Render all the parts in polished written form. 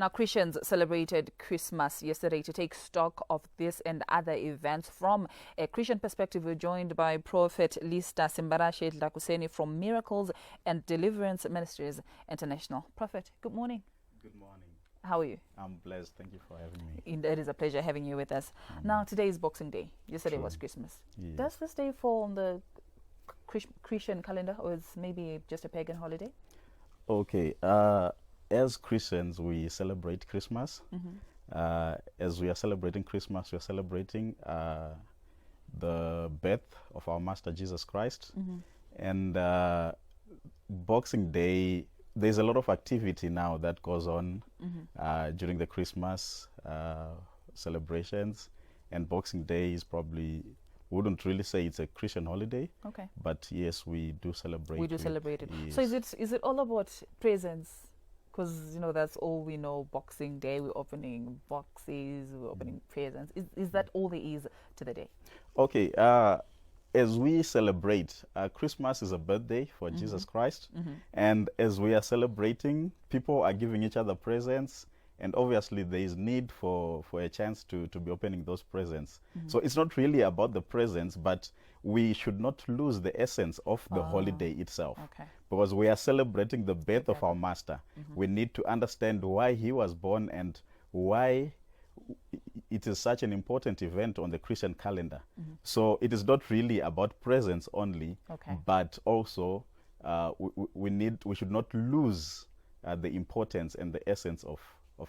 Now, Christians celebrated Christmas yesterday. To take stock of this and other events from a Christian perspective, we're joined by Prophet Lista Simbarashe Lakuseni from Miracles and Deliverance Ministries International. Prophet, good morning. Good morning. How are you? I'm blessed. Thank you for having me. It is a pleasure having you with us. Now, today is Boxing Day. Yesterday was Christmas. Yes. Does this day fall on the Christian calendar, or is maybe just a pagan holiday? Okay. As Christians, we celebrate Christmas. As we are celebrating Christmas, we are celebrating the birth of our Master Jesus Christ. And Boxing Day, there's a lot of activity now that goes on during the Christmas celebrations. And Boxing Day is probably, wouldn't really say it's a Christian holiday. Okay. But yes, we do celebrate. We do celebrate it. Yes. So is it all about presents? Because, that's all we know. Boxing Day, we're opening boxes, we're opening presents. Is that all there is to the day? Okay. As we celebrate, Christmas is a birthday for Jesus Christ. And as we are celebrating, people are giving each other presents. And obviously, there is need for a chance to be opening those presents. So it's not really about the presents, but we should not lose the essence of the holiday itself. Okay. Because we are celebrating the birth of our Master. We need to understand why he was born and why it is such an important event on the Christian calendar. So it is not really about presents only, but also we should not lose the importance and the essence of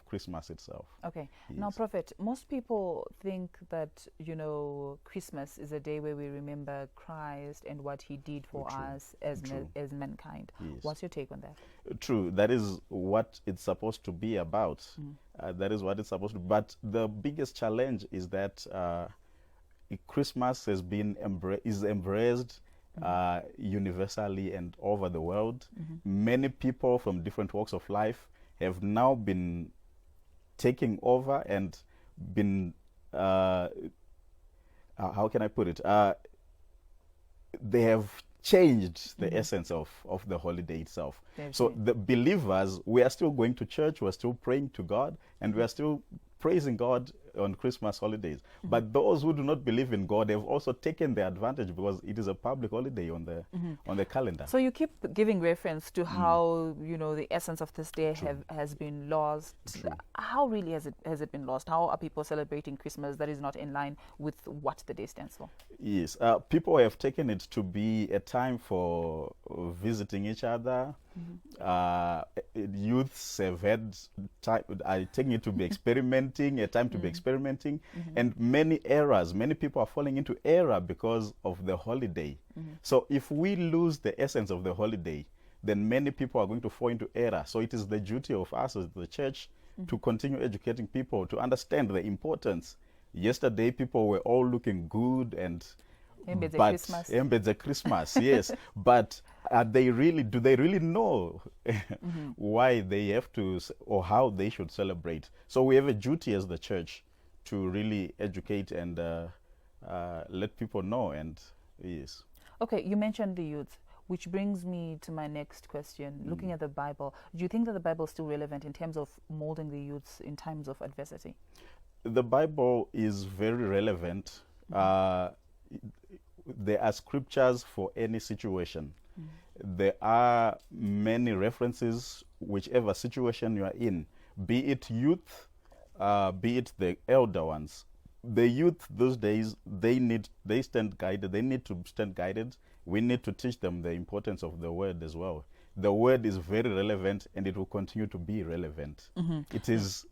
Christmas itself. Okay. Yes. Now, Prophet, most people think that, Christmas is a day where we remember Christ and what he did for us as mankind. Yes. What's your take on that? True. That is what it's supposed to be about. That is what it's supposed to be. But the biggest challenge is that Christmas is embraced universally and over the world. Many people from different walks of life have now been taking over and been, how can I put it? They have changed the essence of the holiday itself. So the believers, we are still going to church, we're still praying to God, and we are still praising God on Christmas holidays. But those who do not believe in God have also taken the advantage because it is a public holiday on the calendar. So you keep giving reference to how the essence of this day has been lost. True. How really has it been lost? How are people celebrating Christmas that is not in line with what the day stands for? Yes, people have taken it to be a time for visiting each other. Youths have had time, taking it to be experimenting, a time to be experimenting, and many people are falling into error because of the holiday. So if we lose the essence of the holiday, then many people are going to fall into error. So it is the duty of us as the church to continue educating people to understand the importance. Yesterday, people were all looking good and Embedze Christmas, yes. But do they really know why they have to or how they should celebrate? So we have a duty as the church to really educate and let people know. And yes. Okay, you mentioned the youth, which brings me to my next question. Looking at the Bible, do you think that the Bible is still relevant in terms of molding the youths in times of adversity? The Bible is very relevant. There are scriptures for any situation. There are many references, whichever situation you are in, be it youth, be it the elder ones. The youth those days, they need to stand guided. We need to teach them the importance of the word as well. The word is very relevant and it will continue to be relevant. It is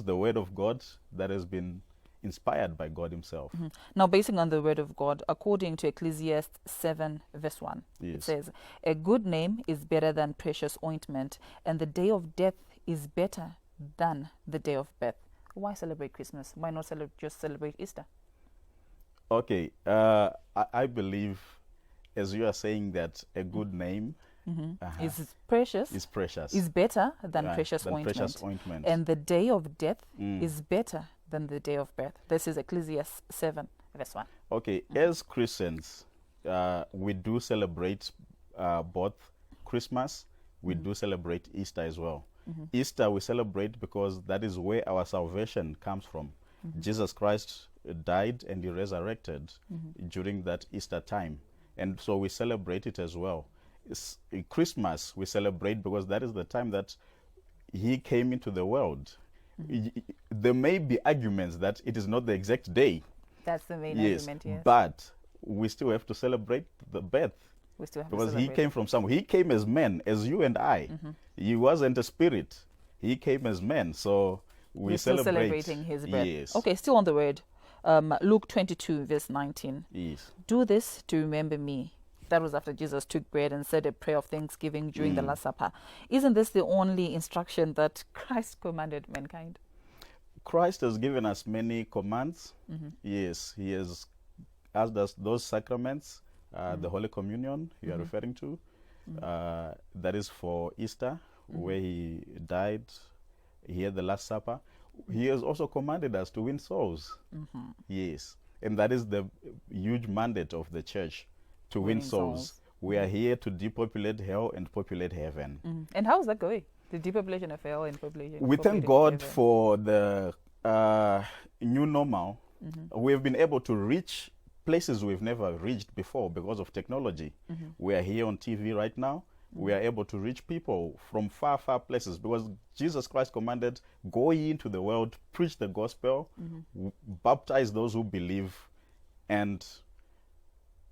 the word of God that has been inspired by God himself. Now, basing on the word of God, according to Ecclesiastes 7 verse 1, it says, a good name is better than precious ointment, and the day of death is better than the day of birth. Why celebrate Christmas? Why not just celebrate Easter? Okay, I believe, as you are saying, that a good name is precious, is better than precious ointment, and the day of death is better than the day of birth. This is Ecclesiastes 7 verse 1. Okay, as Christians, we do celebrate both Christmas, we do celebrate Easter as well. Easter we celebrate because that is where our salvation comes from. Jesus Christ died and he resurrected during that Easter time. And so we celebrate it as well. Christmas we celebrate because that is the time that he came into the world. There may be arguments that it is not the exact day. That's the main argument, yes. But we still have to celebrate the birth. We still have because to he came from somewhere. He came as man, as you and I. He wasn't a spirit. He came as man. So we're still celebrating his birth. Yes. Okay, still on the word. Luke 22, verse 19. Yes. Do this to remember me. That was after Jesus took bread and said a prayer of thanksgiving during the Last Supper. Isn't this the only instruction that Christ commanded mankind? Christ has given us many commands. Yes, he has asked us those sacraments, the Holy Communion you are referring to. That is for Easter, where he died. He had the Last Supper. He has also commanded us to win souls. Yes, and that is the huge mandate of the church, to win souls. We are here to depopulate hell and populate heaven. And how is that going? The depopulation of hell and population. We thank God for the new normal. We have been able to reach places we've never reached before because of technology. We are here on TV right now. We are able to reach people from far, far places because Jesus Christ commanded, go ye into the world, preach the gospel, baptize those who believe, and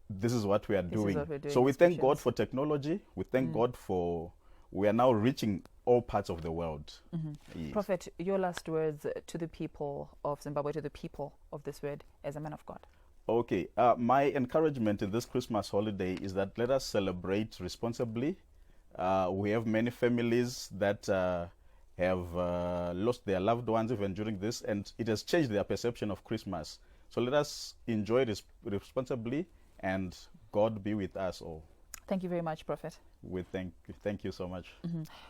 this is what we are doing. So we thank God for technology. We thank God for, we are now reaching all parts of the world. Yes. Prophet, your last words to the people of Zimbabwe, to the people of this word, as a man of God. Okay, my encouragement in this Christmas holiday is that let us celebrate responsibly. We have many families that have lost their loved ones even during this, and it has changed their perception of Christmas. So let us enjoy this responsibly, and God be with us all. Thank you very much, Prophet. We thank you so much.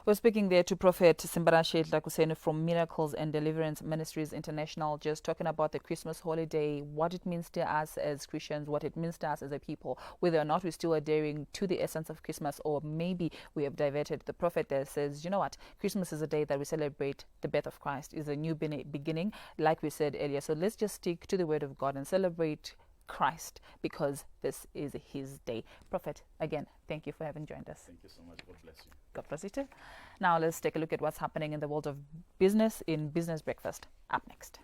We're speaking there to Prophet Simbarashe Tlakusenu from Miracles and Deliverance Ministries International, just talking about the Christmas holiday, what it means to us as Christians, what it means to us as a people, whether or not we still adhering to the essence of Christmas, or maybe we have diverted. The Prophet there says, you know what, Christmas is a day that we celebrate the birth of Christ, is a new beginning, like we said earlier. So let's just stick to the word of God and celebrate Christ, because this is his day. Prophet, again, thank you for having joined us. Thank you so much. God bless you. God bless you too. Now let's take a look at what's happening in the world of business in Business Breakfast. Up next.